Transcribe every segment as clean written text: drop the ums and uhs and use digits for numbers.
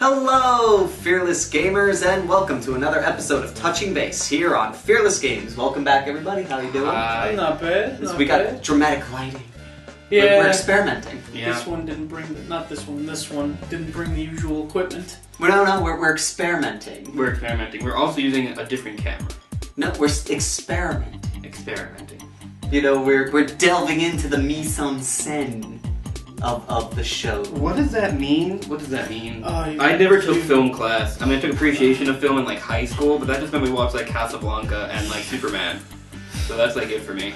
Hello, Fearless Gamers, and welcome to another episode of TouchingBase here on Fearless Games. Welcome back, everybody. How you doing? Not bad. We got dramatic lighting. Yeah. We're experimenting. Yeah. This one didn't bring this one didn't bring the usual equipment. No, we're experimenting. We're experimenting. We're also using a different camera. No, we're experimenting. Experimenting. You know, we're delving into the mise en scène of the show. What does that mean? What does that mean? I never took film class. I mean, I took appreciation of film in like high school, but that just meant we watched like Casablanca and like Superman. So that's like it for me.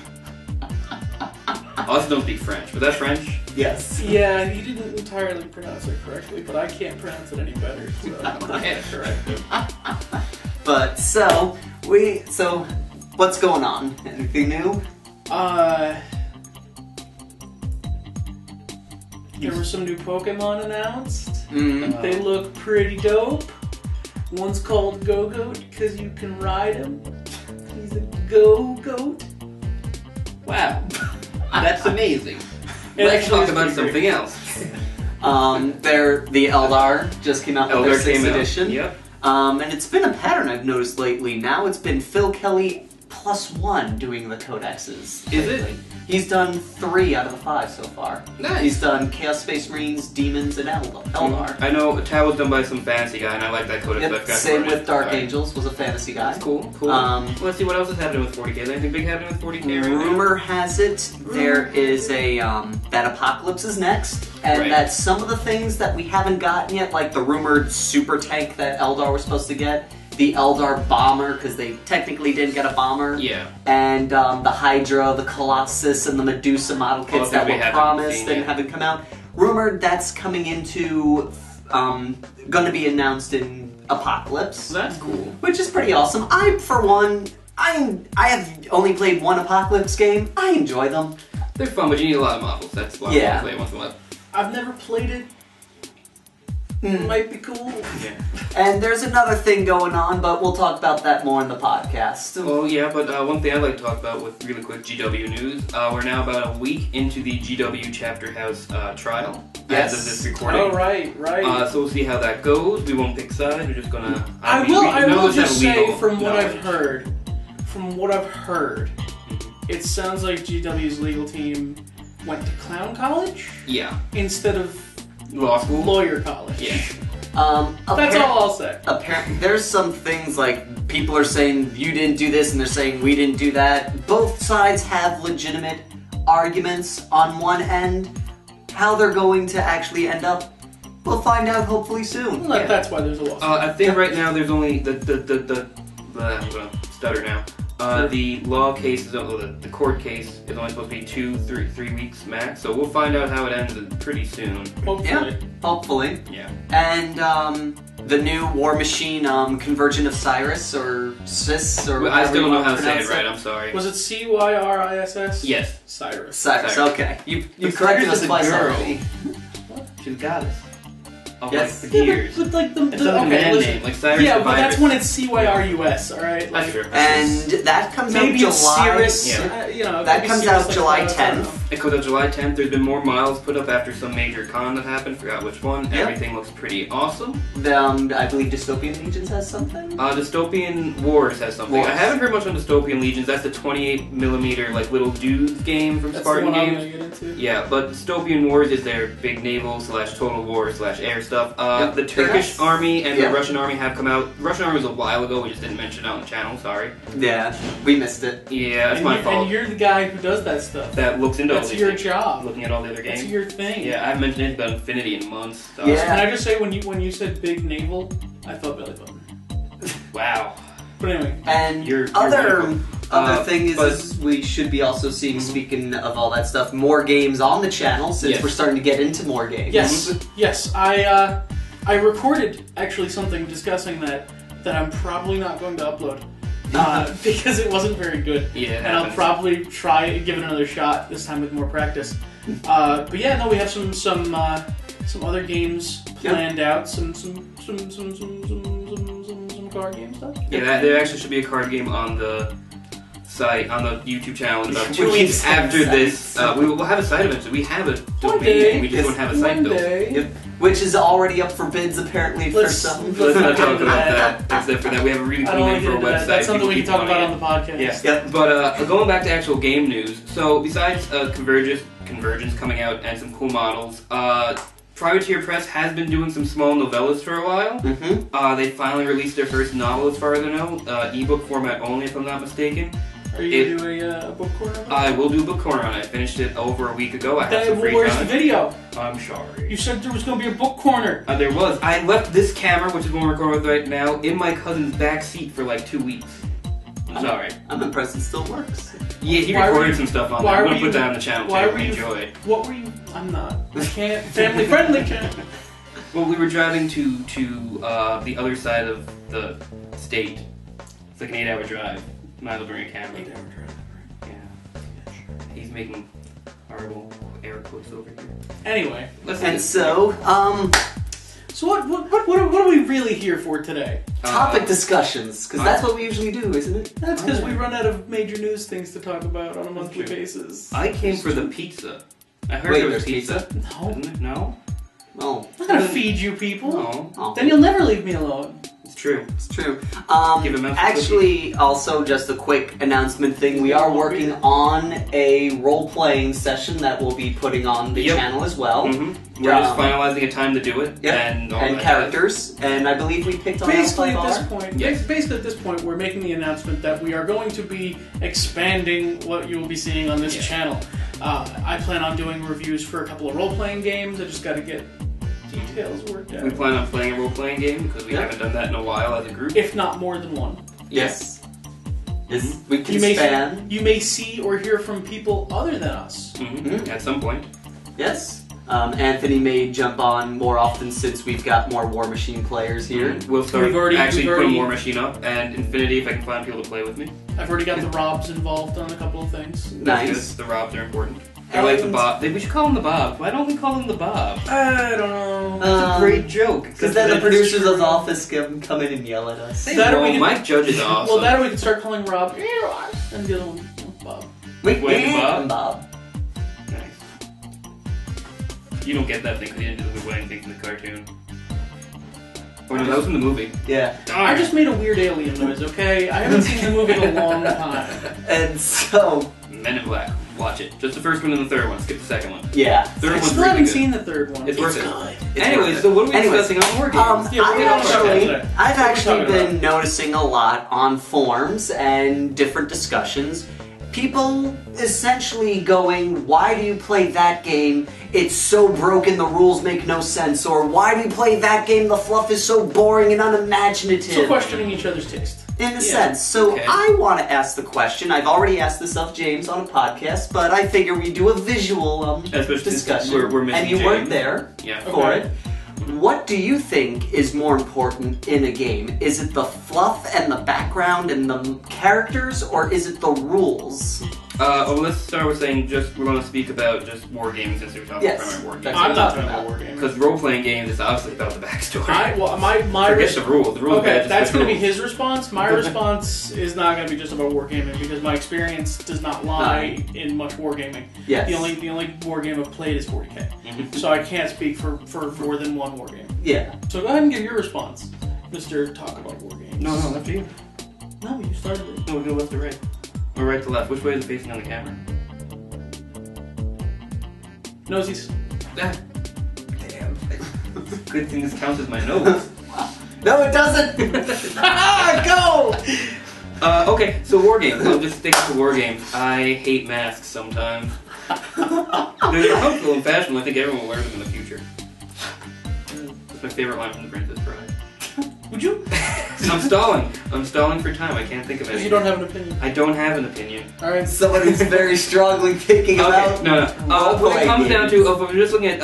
I also don't speak French. Was that French? Yes. Yeah, you didn't entirely pronounce it correctly, but I can't pronounce it any better. So Yeah, correct. But so what's going on? Anything new? There were some new Pokemon announced. Mm-hmm. They look pretty dope. One's called Go-Goat because you can ride him. He's a Go-Goat. Wow. That's amazing. Let's talk about something else. The Eldar just came out with their 6th edition. Yep. And it's been a pattern I've noticed lately. Now it's been Phil Kelly +1 doing the codexes. Is it? He's done 3 out of the 5 so far. Nice. He's done Chaos Space Marines, Demons, and Eldar. I know Tau was done by some fantasy guy, and I like that codex. Yep, same with Dark Angels, was a fantasy guy. That's cool. Let's see what else is happening with 40k. Is anything big happening with 40k right now? Rumor has it there is a that Apocalypse is next, and that some of the things that we haven't gotten yet, like the rumored super tank that Eldar was supposed to get, the Eldar bomber, because they technically didn't get a bomber, and the Hydra, the Colossus, and the Medusa model kits that were promised and haven't come out. Rumored that's coming into, going to be announced in Apocalypse. That's cool. Which is pretty awesome. I, for one, I have only played one Apocalypse game. I enjoy them. They're fun, but you need a lot of models. That's why I play once in a while. I've never played it. Might be cool. Yeah. And there's another thing going on, but we'll talk about that more in the podcast. Oh yeah, but one thing I'd like to talk about with really quick GW news, we're now about a week into the GW Chapter House trial as of this recording. Oh, right. So we'll see how that goes. We won't pick sides, we're just gonna... I will just say, from what I've heard, it sounds like GW's legal team went to clown college? Yeah. Instead of law school? Lawyer college. Yeah. That's all I'll say. Apparently, there's some things like people are saying you didn't do this and they're saying we didn't do that. Both sides have legitimate arguments on one end. How they're going to actually end up, we'll find out hopefully soon. That's why there's a lawsuit. I think right now there's only I'm gonna stutter now. The law case is the court case is only supposed to be 2-3 weeks max, so we'll find out how it ends pretty soon. Hopefully. Yeah. And the new Warmachine Convergent of Cyrus or Cis or I still don't know how to say pronounce it right. I'm sorry. Was it Cyriss? Yes. Cyrus. Okay. You corrected us twice already. What? She's a goddess. Of yes. like the years. But like it's not a man name, like Cyrus. Yeah, but that's when it's Cyrus, alright? That's true. And that comes out maybe July. It's Cirrus, that comes out July 10th. It comes out July 10th. There's been more miles put up after some major con that happened. Forgot which one. Everything looks pretty awesome. I believe Dystopian Legions has something. Dystopian Wars has something. I haven't heard much on Dystopian Legions. That's the 28mm like little dudes game from Spartan Games. I'm gonna get into. Yeah, but Dystopian Wars is their big naval / total war / air stuff. The Turkish army and the Russian army have come out. The Russian army was a while ago. We just didn't mention it on the channel. Sorry. Yeah, we missed it. Yeah, that's my fault. And you're the guy who does that stuff. That looks into all these your things. Job. Looking at all the other games. That's your thing. Yeah, I haven't mentioned anything about Infinity in months. So. Yeah. Can I just say when you said big naval, I thought belly button. Wow. But anyway. And you're other thing is we should be also seeing, speaking of all that stuff, more games on the channel since we're starting to get into more games. Yes. I recorded actually something discussing that I'm probably not going to upload because it wasn't very good. Yeah, and I'll probably try and give it another shot this time with more practice. But yeah, no, we have some other games planned out. Some card game stuff. Yeah, there actually should be a card game on the site, on the YouTube channel, in about 2 We weeks keep saying after this. sites. We will have a site eventually. We have a One domain, day. we just don't have a site built. Day. Which is already up for bids apparently for Let's- some. So let's not Let's talk not about get that. into Except for that, we have a really I cool don't name want to for get our into that. website. That's something we can keep talk wanting about it. on the podcast. Yeah. Yep. But going back to actual game news, so besides Convergence coming out and some cool models, Privateer Press has been doing some small novellas for a while. Mm-hmm. They finally released their first novel, as far as I know, ebook format only, if I'm not mistaken. Are you going to do a book corner? I will do a book corner on it. I finished it over a week ago. I have some free Where's time. the video? I'm sorry. You said there was going to be a book corner. There was. I left this camera, which is what we're recording with right now, in my cousin's back seat for like 2 weeks. I'm sorry. I'm impressed it still works. Yeah, he Why were recorded you- some stuff on why there. I'm were going to you- put that on the channel why too. were you- Enjoy. What were you? I'm not. I can't. Family friendly channel. Well, we were driving to the other side of the state. It's like an 8-hour drive. Might as well bring a camera. Yeah. He's making horrible air quotes over here. Anyway, And so, so what are we really here for today? topic discussions, because that's what we usually do, isn't it? That's because we run out of major news things to talk about on a monthly true. basis. I came for the pizza. I heard Wait, there was there's pizza. No, Isn't it? No? Oh, I'm not gonna feed you people. No. oh. Then you'll never leave me alone. It's true. It's true. Give him a Actually, also just a quick announcement thing. We are working on a role-playing session that we'll be putting on the Yep. channel as well. Mm-hmm. We're just finalizing a time to do it. Yep. And all And that characters. And I believe we picked on Basically Alpha at this Bar. point, Yes. basically at this point, we're making the announcement that we are going to be expanding what you will be seeing on this Yeah. channel. I plan on doing reviews for a couple of role-playing games. I just got to get details worked We out. plan on playing a role-playing game because we Yep. haven't done that in a while as a group. If not more than one. Yes. Yes. We can You may, span. you may see or hear from people other than us. Mm-hmm. At some point. Yes. Anthony may jump on more often since we've got more Warmachine players here. We'll start We've already- actually we've putting already- War Machine up and Infinity if I can find people to play with me. I've already got the Robs involved on a couple of things. That's Nice. good. The Robs are important. I like the And- Bob. We should call them the Bobs. Why don't we call them the Bobs? I don't know. That's a great joke. Because then the That's producers true. of the office come in and yell at us. Hey, That or we well, can- Mike Judge is awesome. Well, that or we can start calling Rob and the other one Bob. Wait, Wait, yeah, Bob? Bob. Nice. You don't get that thing because you didn't do the wedding thing from the cartoon. Oh no, that was in the movie. Yeah. I just made a weird alien noise, okay? I haven't seen the movie in a long time. And so, Men in Black. Watch it. Just the first one and the third one. Skip the second one. yeah. Third I one's still really haven't good. seen the third one. It's worth it. It's Anyway, worth it. so what are we Anyways, discussing on War Games? Yeah, we're gonna talk about it today. I've What are we actually talking been about? noticing a lot on forums and different discussions. People essentially going, why do you play that game? It's so broken, the rules make no sense. Or why do you play that game? The fluff is so boring and unimaginative. So questioning each other's taste. In a sense. So Okay. I want to ask the question. I've already asked this of James on a podcast, but I figure we do a visual Especially since discussion. we're missing and you James. weren't there Yeah. for Okay. it. What do you think is more important in a game? Is it the fluff and the background and the characters, or is it the rules? Let's start with saying we're going to speak about just war games since we're talking Yes. about war games. That's I'm what not talking talking about about. war games. Because role-playing games is obviously about the backstory. My Forget the rules. The rules are Okay, just that's the going to be rules. his response. My response is not going to be just about wargaming because my experience does not lie in much wargaming. Yes. The only wargame I've played is 40K, Mhm. so I can't speak for more than one wargame. Yeah. So go ahead and give your response, Mr. Talk About Wargames. No, left to you. No, you started it. No, we go left to right. Or right to left. Which way is it facing on the camera? Nosies. Ah. Damn. Good thing this counts as my nose. No, it doesn't! Go! Okay, so war games. I'll just stick to war games. I hate masks sometimes. They're comfortable and fashionable. I think everyone will wear them in the future. That's my favorite line from The Princess Bride. Would you? I'm stalling. I'm stalling for time. I can't think of Because anything. you don't have an opinion. I don't have an opinion. All right. Someone who's very strongly thinking about Okay, no. When it role-playing comes down games. to, if we're just looking at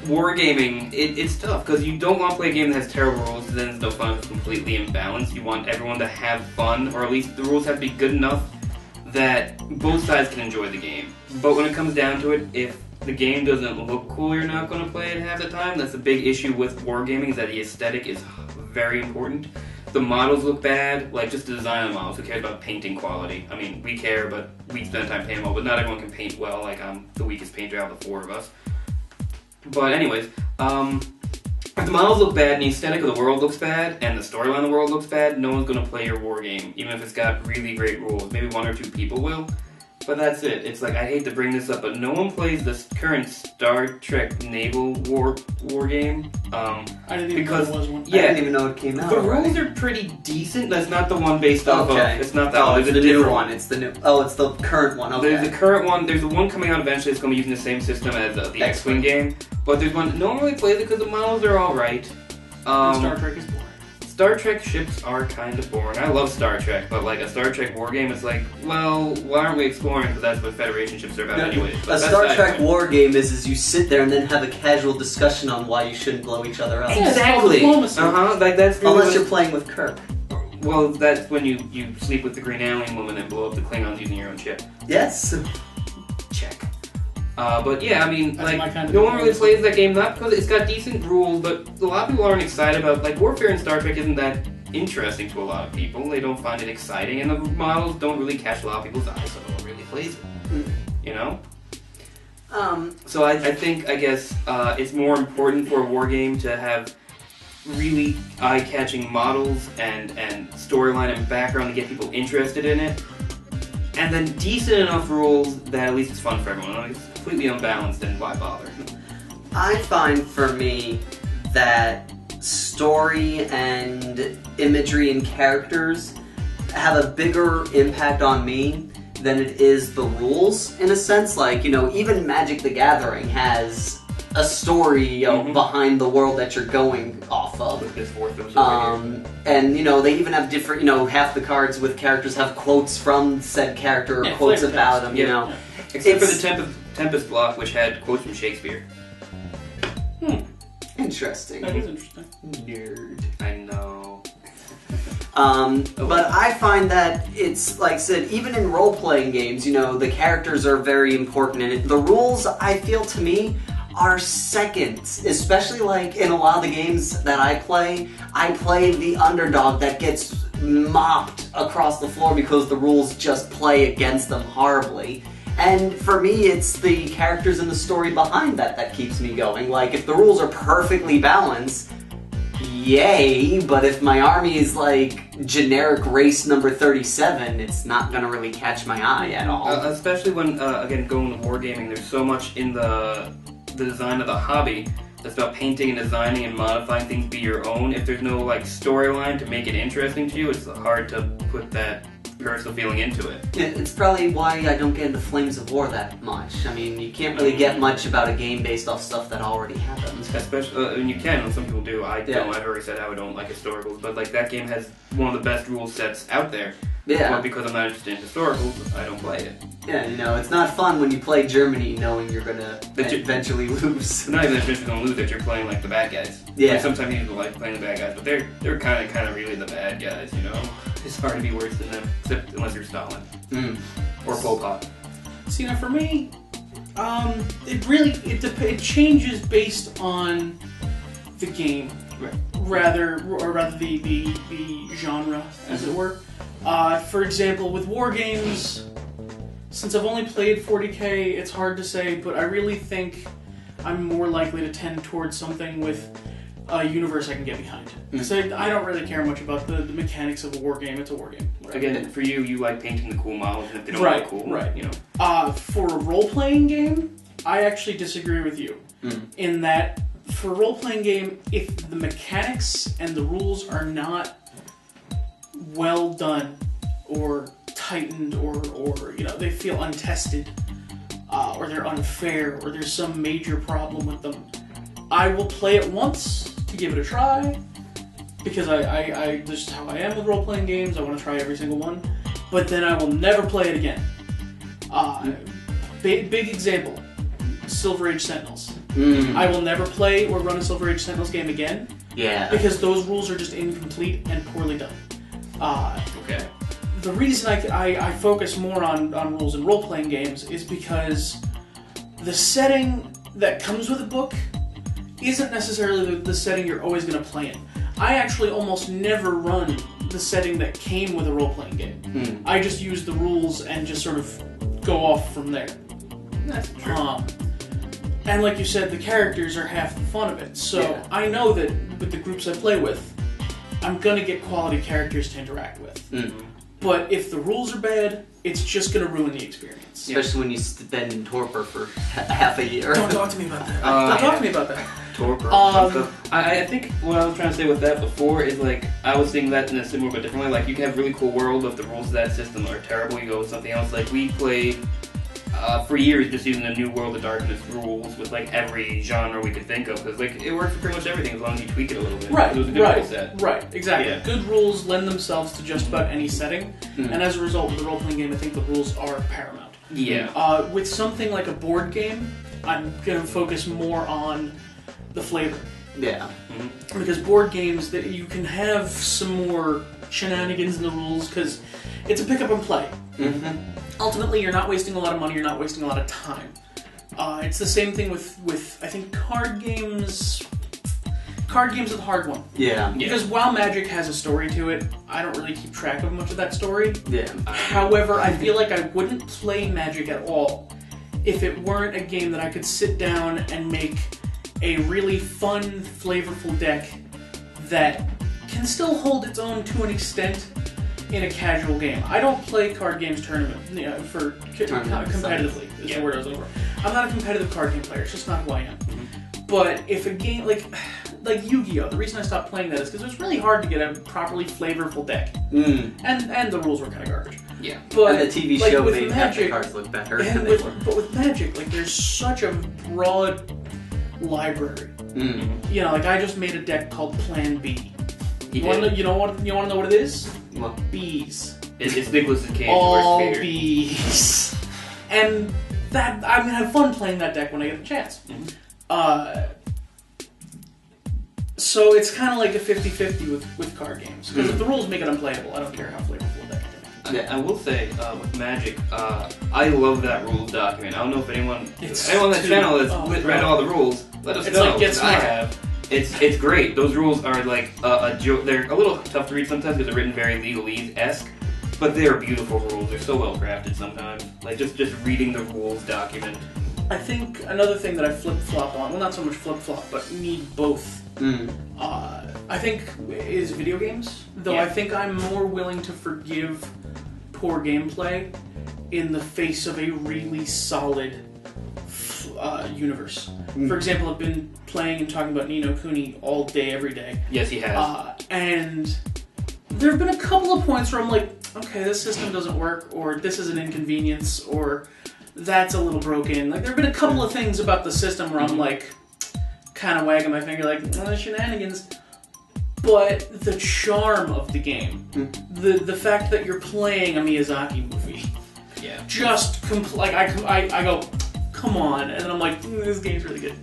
wargaming, it's tough because you don't want to play a game that has terrible rules, then it's no fun. It's completely imbalanced. You want everyone to have fun, or at least the rules have to be good enough that both sides can enjoy the game. But when it comes down to it, if the game doesn't look cool, you're not going to play it half the time. That's a big issue with wargaming, is that the aesthetic is very important. the models look bad, like just the design of the models. Who cares about painting quality? I mean, we care, but we spend time painting well. But not everyone can paint well. Like I'm the weakest painter out of the 4 of us. But anyways, if the models look bad and the aesthetic of the world looks bad and the storyline of the world looks bad, no one's gonna play your war game, even if it's got really great rules. Maybe 1 or 2 people will. But that's it. It's like, I hate to bring this up, but no one plays this current Star Trek naval war game. I didn't even know there was one. Yeah, I didn't even know it came out. The rules are pretty decent. That's not the one based off of. It's not that one. It's the new one. It's the new. Oh, it's the current one. Okay. There's the current one. There's the one coming out eventually. It's going to be using the same system as the X-Wing game. But there's one. No one really plays it because the models are all right. Star Trek is boring. Star Trek ships are kind of boring. I love Star Trek, but like a Star Trek war game, it's like, well, why aren't we exploring? Because that's what Federation ships are about anyway. A Star Trek war game is you sit there and then have a casual discussion on why you shouldn't blow each other up. Exactly. Like that's really unless you're playing with Kirk. Well, that's when you sleep with the green alien woman and blow up the Klingons using your own ship. Yes. Check. But yeah, I mean, that's like, no one really plays that game, not because it's got decent rules, but a lot of people aren't excited about, like, warfare in Star Trek isn't that interesting to a lot of people. They don't find it exciting, and the models don't really catch a lot of people's eyes, so no one really plays it. You know? So I think, I guess, it's more important for a war game to have really eye-catching models and storyline and background to get people interested in it. And then decent enough rules that at least it's fun for everyone. Like, it's completely unbalanced, and why bother? I find for me that story and imagery and characters have a bigger impact on me than it is the rules, in a sense. Like, you know, even Magic the Gathering has a story behind the world that you're going off of. And, you know, they even have different, you know, half the cards with characters have quotes from said character or quotes about them, you know. Except for the Tempest block, which had quotes from Shakespeare. Interesting. That is interesting. Nerd. I know. But I find that it's, like I said, even in role-playing games, you know, the characters are very important in it. The rules, I feel, to me, are second, especially like in a lot of the games that I play the underdog that gets mopped across the floor because the rules just play against them horribly. And for me, it's the characters and the story behind that keeps me going. Like, if the rules are perfectly balanced, yay, but if my army is like generic race number 37, it's not gonna really catch my eye at all. Especially when, again, going to wargaming, there's so much in the design of the hobby that's about painting and designing and modifying things to be your own. If there's no like storyline to make it interesting to you, it's hard to put that personal feeling into it. Yeah, it's probably why I don't get into Flames of War that much. I mean, you can't really get much about a game based off stuff that already happens. Especially, and you can, and some people do. I don't. I've already said how I don't like historicals, but like that game has one of the best rule sets out there. Yeah. But because I'm not interested in historicals, I don't play it. Yeah, you know, it's not fun when you play Germany knowing you're gonna eventually lose. Not even that you're gonna lose, that you're playing like the bad guys. Yeah. Like, sometimes people like playing the bad guys, but they're kind of really the bad guys, you know? It's hard to be worse than them, except unless you're Stalin. Or Pol Pot. See, now for me, it changes based on the game, rather the genre, as it were. For example, with war games, since I've only played 40K, it's hard to say, but I really think I'm more likely to tend towards something with a universe I can get behind. So I don't really care much about the mechanics of a war game. It's a war game. Again, for you like painting the cool models, and if they don't look cool, you know. For a role-playing game, I actually disagree with you in that for a role-playing game, if the mechanics and the rules are not well done or tightened or you know, they feel untested or they're unfair or there's some major problem with them, I will play it once to give it a try because I this is how I am with role-playing games. I want to try every single one, but then I will never play it again. Big example, Silver Age Sentinels. I will never play or run a Silver Age Sentinels game again. Yeah. Because those rules are just incomplete and poorly done. Okay. The reason I focus more on rules in role-playing games is because the setting that comes with a book isn't necessarily the setting you're always going to play in. I actually almost never run the setting that came with a role-playing game. I just use the rules and just sort of go off from there. That's true. And like you said, the characters are half the fun of it. So I know that with the groups I play with, I'm going to get quality characters to interact with. But if the rules are bad, it's just going to ruin the experience. Especially when you spend in torpor for half a year. Don't talk to me about that. Don't talk to me about that. Torpor. I think what I was trying to say with that before is like I was seeing that in a similar but different way. Like you can have a really cool world, but if the rules of that system are terrible, you go with something else. Like we played for years just using the New World of Darkness rules with like every genre we could think of because like it worked for pretty much everything as long as you tweak it a little bit. Right, it was a good rule set. Right, exactly. Yeah. Good rules lend themselves to just about any setting, and as a result, with a role-playing game, I think the rules are paramount. Yeah. With something like a board game, I'm going to focus more on the flavor. Yeah. Because board games, that you can have some more shenanigans in the rules because it's a pick up and play. Ultimately, you're not wasting a lot of money, you're not wasting a lot of time. It's the same thing with I think card games. Card games are the hard one. Yeah. Because while Magic has a story to it, I don't really keep track of much of that story. Yeah. However, I feel like I wouldn't play Magic at all if it weren't a game that I could sit down and make a really fun, flavorful deck that can still hold its own to an extent in a casual game. I don't play card games competitively, is the word I was looking for. I'm not a competitive card game player, it's just not who I am. But if a game, like Yu-Gi-Oh!, the reason I stopped playing that is because it was really hard to get a properly flavorful deck. And the rules were kind of garbage. Yeah. But and the TV like, show with made half the cards look better. But with Magic, like there's such a broad library. You know, like I just made a deck called Plan B. You want to know what it is? What? Bees. It's Nicolas Cage All versus Vader. bees. And that I'm gonna have fun playing that deck when I get the chance. So it's kind of like a 50-50 with card games. Because if the rules make it unplayable, I don't care how flavorful the deck is. I will say, with Magic, I love that rules document. I don't know if anyone on that channel has read all the rules. Let us know. Like Get Smart. I have. It's great. Those rules are like a joke. They're a little tough to read sometimes because they're written very legalese-esque, but they are beautiful rules. They're so well crafted sometimes. Like just reading the rules document. I think another thing that I flip-flop on, well not so much flip-flop, but need both, I think is video games. Though I think I'm more willing to forgive poor gameplay in the face of a really solid universe. For example, I've been playing and talking about Ni no Kuni all day, every day. Yes, he has. And there have been a couple of points where I'm like, okay, this system doesn't work, or this is an inconvenience, or that's a little broken. Like, there have been a couple of things about the system where I'm like, kind of wagging my finger like, oh, shenanigans. But the charm of the game, the fact that you're playing a Miyazaki movie, just I go, come on, and then I'm like, this game's really good.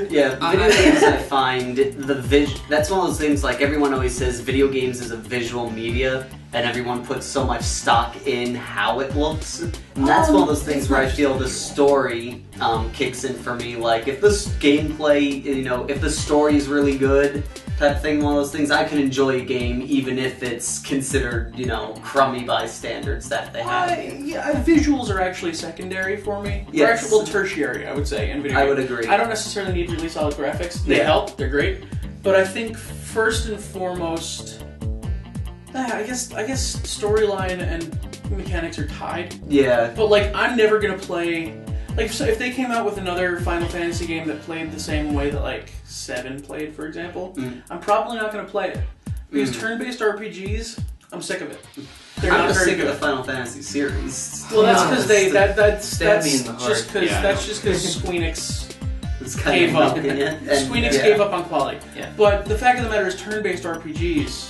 Yeah, video games I find that's one of those things like everyone always says video games is a visual media and everyone puts so much stock in how it looks. And that's one of those things where I feel the story kicks in for me. Like if this gameplay, if the story is really good, type of thing, one of those things, I can enjoy a game even if it's considered, crummy by standards that they have. Visuals are actually secondary for me. Yes. They're tertiary, I would say, in video games. I would agree. I don't necessarily need really solid graphics. They help, they're great. But I think first and foremost, I guess storyline and mechanics are tied. Yeah. But I'm never gonna play. If they came out with another Final Fantasy game that played the same way that 7 played, for example, I'm probably not going to play it. Because turn-based RPGs, I'm sick of it. They're I'm not very sick good. of the Final Fantasy series. Well, that's because that's just because Squeenix gave up. Squeenix gave up on quality. Yeah. But the fact of the matter is, turn-based RPGs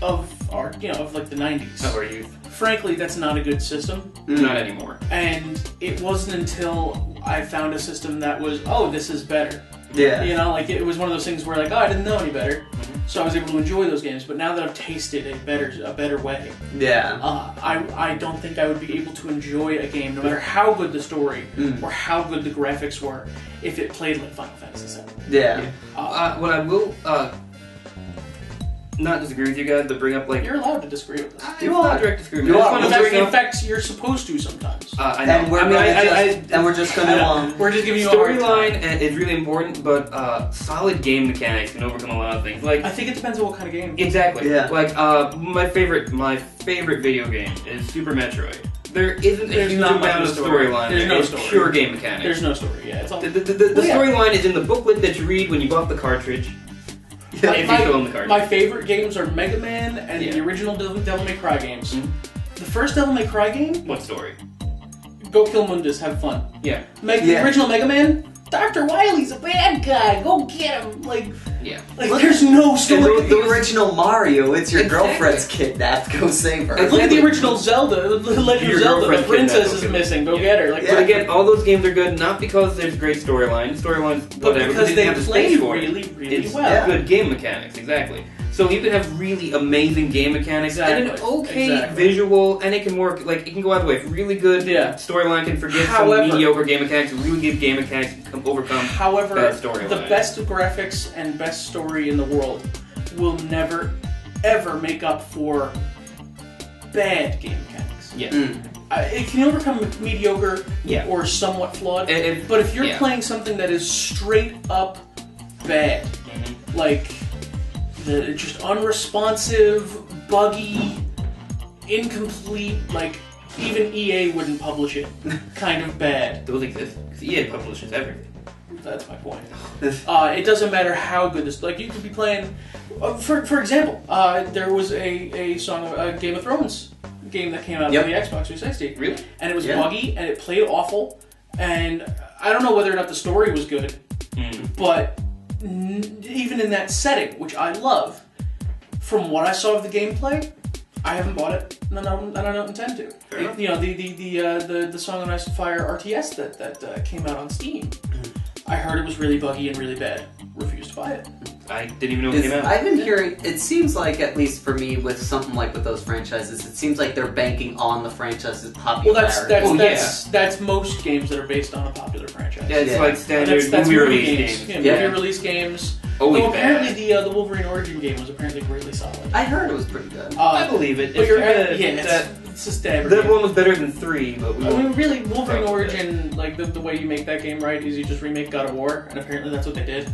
of the 90s. Of our youth. Frankly, that's not a good system. Not anymore. And it wasn't until I found a system that was, this is better. Yeah. It was one of those things where I didn't know any better, so I was able to enjoy those games. But now that I've tasted a better way, I don't think I would be able to enjoy a game, no matter how good the story or how good the graphics were, if it played like Final Fantasy VII. Yeah. What I will not disagree with you guys, but bring up like You're allowed to disagree with us. you're allowed direct disagreement. You I just are. want to bring In up. fact, you're supposed to sometimes. I know. And we're just gonna We're just giving you a hard storyline time. is really important, but solid game mechanics can overcome a lot of things. Like I think it depends on what kind of game. exactly. Yeah. Like my favorite video game is Super Metroid. There isn't a There's huge not much amount of of a story. storyline. There's no It's story. pure game mechanics. There's no story. Yeah, it's all. The Yeah. storyline is in the booklet that you read when you bought the cartridge. If you still own the cartridge. My favorite games are Mega Man and Yeah. the original Devil May Cry games. Mhm. The first Devil May Cry game, What story? go kill Mundus, have fun. Yeah. The original Mega Man, Dr. Wily's a bad guy, go get him. Like Yeah. there's no story. Look at the original Mario. It's your Exactly. girlfriend's kidnapped. Go save her. Look at the original Zelda, the Legend Your of Zelda. The girlfriend princess kidnapped, is okay. missing. Go Yeah. get her. Like, Yeah. But again, all those games are good not because there's great storylines. Storylines, but whatever. because they they have the play space for it. really, really It's well. good game mechanics, exactly. So you can have really amazing game mechanics and an Exactly, okay exactly. visual, and it can work. Like it can go either way. If really good Yeah. storyline can forgive However- some mediocre game mechanics. Really good game mechanics can overcome. However, Bad storyline. the best graphics and best story in the world will never, ever make up for bad game mechanics. Yeah. It can overcome mediocre Yeah. or somewhat flawed, If- but if you're yeah. playing something that is straight up bad, like just unresponsive, buggy, incomplete, like even EA wouldn't publish it, kind of bad. Those exist. 'Cause EA publishes everything. That's my point. It doesn't matter how good this. Like you could be playing, for example, there was a song, a Game of Thrones game that came out Yep. on the Xbox 360, Really? and it was Yeah. buggy and it played awful, and I don't know whether or not the story was good, but even in that setting, which I love, from what I saw of the gameplay, I haven't bought it, and I don't intend to. Fair enough. You know, the Song of Ice and Fire RTS that came out on Steam. I heard it was really buggy and really bad. Refused to buy it. I didn't even know it came out. I've been hearing. It seems like, at least for me, with something like with those franchises, it seems like they're banking on the franchise's Well, popularity. that's most games that are based on a popular franchise. Yeah, it's Yeah. like And standard that's movie movie release games. games. Yeah, Yeah. movie release games. Always Though apparently bad. the Wolverine Origin game was apparently really solid. I heard it was pretty good. I believe it. But It's you're good. it's just that average. one was better than 3, but we I mean, really, Wolverine Probably. Origin, like the way you make that game right is you just remake God of War, and apparently that's what they did.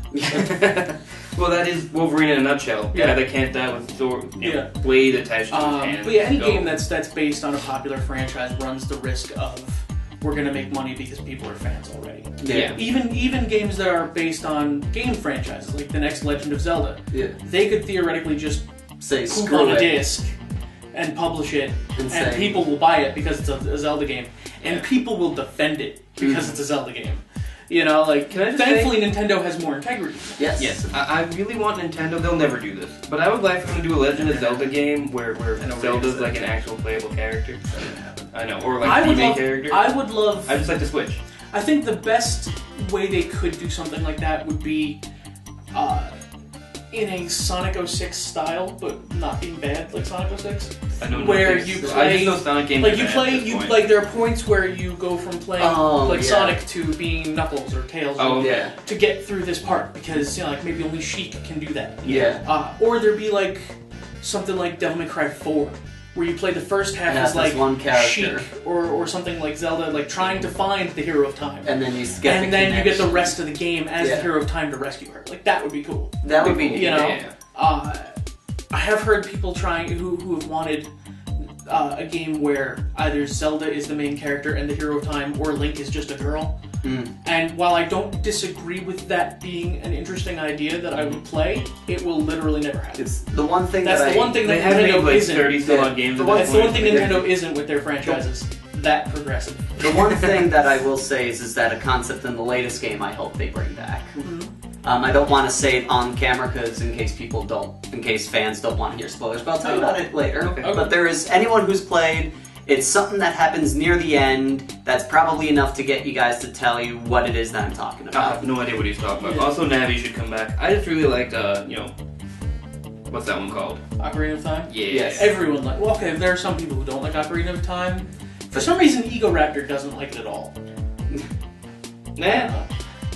Well, that is Wolverine in a nutshell. Yeah. Guy that can't die with sword, Yeah. blade attached to his hand. But yeah, any Go. game that's based on a popular franchise runs the risk of we're gonna make money because people are fans already. Yeah. Even games that are based on game franchises, like the next Legend of Zelda, Yeah. they could theoretically just Say poop screw on a it. disc and publish it, And and say- people will buy it because it's a Zelda game, and Yeah. people will defend it because it's a Zelda game. You know, like, Can I just thankfully Nintendo has more integrity. Yes. Yes, I really want Nintendo. They'll never do this, but I would like for them to do a Legend of Zelda game where I know Zelda's we're like an gonna say. actual playable character. I know, or I like would a remake love. character. I would love. I just like to switch. I think the best way they could do something like that would be in a Sonic 06 style, but not being bad like Sonic 06. I don't know Where if you it's- play- I just know Sonic games. Like are you bad play, at this you point. like there are points where you go from playing Yeah. Sonic to being Knuckles or Tails Oh, okay. Yeah. to get through this part because like maybe only Sheik can do that. Yeah. Or there'd be like something like Devil May Cry 4, where you play the first half And as that's like one character. Sheik or something like Zelda, like trying to find the Hero of Time. And then you get And the then you get the connection. rest of the game as the Yeah. Hero of Time to rescue her. Like that would be cool. That would be You know, Yeah. I have heard people trying who have wanted a game where either Zelda is the main character and the Hero of Time, or Link is just a girl. And while I don't disagree with that being an interesting idea that I would play, it will literally never happen. It's the one thing That's that the one thing They that have made Nintendo like isn't. 30 some Yeah. odd games. The at one- this That's the one point. thing Nintendo isn't with their franchises. That progressive. The one thing that I will say is that a concept in the latest game I hope they bring back. I don't want to say it on camera because in case fans don't want to hear spoilers, but I'll tell you about it later. Okay. But there is anyone who's played. It's something that happens near the end. That's probably enough to get you guys to tell you what it is that I'm talking I about. have no idea what he's talking about. Yeah. Also, Navi should come back. I just really liked, what's that one called? Ocarina of Time? Yeah. Yes. Everyone like. Well, okay, there are some people who don't like Ocarina of Time. For some reason, Ego Raptor doesn't like it at all. Nah.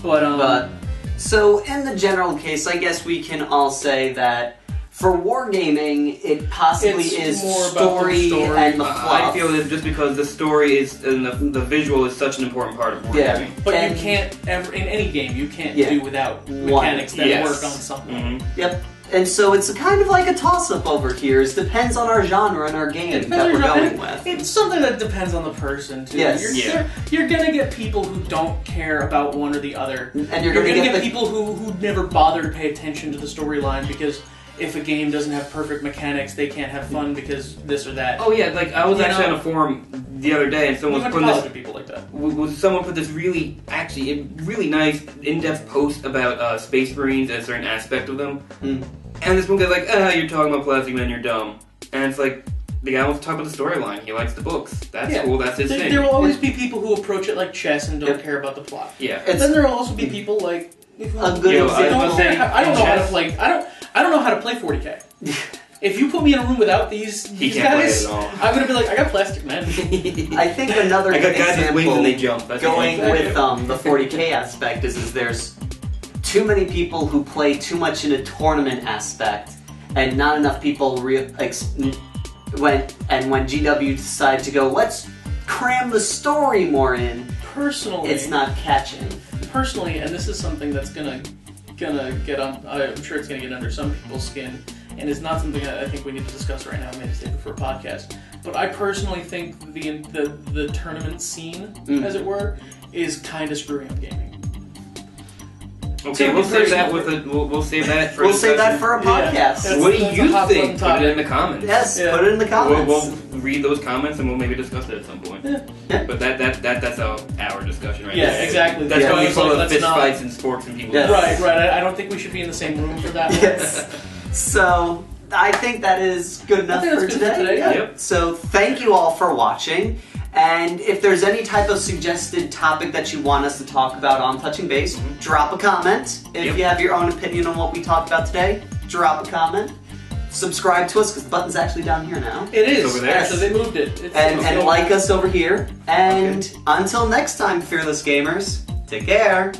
But But so in the general case, I guess we can all say that For wargaming, it possibly It's is more about the story. and the fluff. I feel that just because the story is and the visual is such an important part of wargaming. Yeah. But And- you can't ever in any game you can't Yeah. do without mechanics that Yes. work on something. Mhm. Yep. And so it's kind of like a toss-up over here. It depends on our genre and our game It that we're depends on- going and with. It's something that depends on the person too. Yes. You're gonna get people who don't care about one or the other, And you're gonna gonna get get the- people who never bother to pay attention to the storyline because if a game doesn't have perfect mechanics, they can't have fun because this or that. Oh yeah, like I was You actually know- on a forum the other day, and we someone went was to putting college this. with people like that. Someone put this really nice, in-depth post about Space Marines and a certain aspect of them. Mm. And this one guy's like, you're talking about Plastic Man, you're dumb. And it's like, the guy wants to talk about the storyline. He likes the books. That's Yeah. cool. That's his There, thing. there will always be people who approach it like chess and don't Yep. care about the plot. Yeah. It's Then there will also be people like a good You know, I example. was saying, I don't know how to chess- play. I don't know how to play 40K. If you put me in a room without these He can't play guys, it at all. I'm gonna be like, I got plastic, man. I think another I good got guys with example wings and they jump. That's going exactly. with the 40K aspect is there's too many people who play too much in a tournament aspect, and not enough people when GW decided to go, let's cram the story more in. Personally, It's not catching. personally, and this is something that's gonna get on. I'm sure it's gonna get under some people's skin, and it's not something I think we need to discuss right now. Maybe save it for a podcast. But I personally think the tournament scene, as it were, is kind of screwing up gaming. Okay, To we'll be save that personal. we'll save that for We'll save that discussion. for a Yeah. podcast. That's- What do that's you a hot think? button Put it in topic. the comments. Yes, Yeah. put it in the comments. We'll read those comments and we'll maybe discuss it at some point. Yeah. But that's our discussion right Yeah, there. exactly. That's Yeah. why we It's call like, it let's fist not- fights and sports and people. Yes. Right. I don't think we should be in the same room for that. one. Yes. So I think that is good enough I think for that's good for today. today, yeah. Yep. So thank you all for watching. And if there's any type of suggested topic that you want us to talk about on Touching Base, drop a comment. If Yep. you have your own opinion on what we talked about today, drop a comment. Subscribe to us because the button's actually down here now. It is. Over there. Actually, they moved it. It's And like us over here. And until next time, fearless gamers, take care.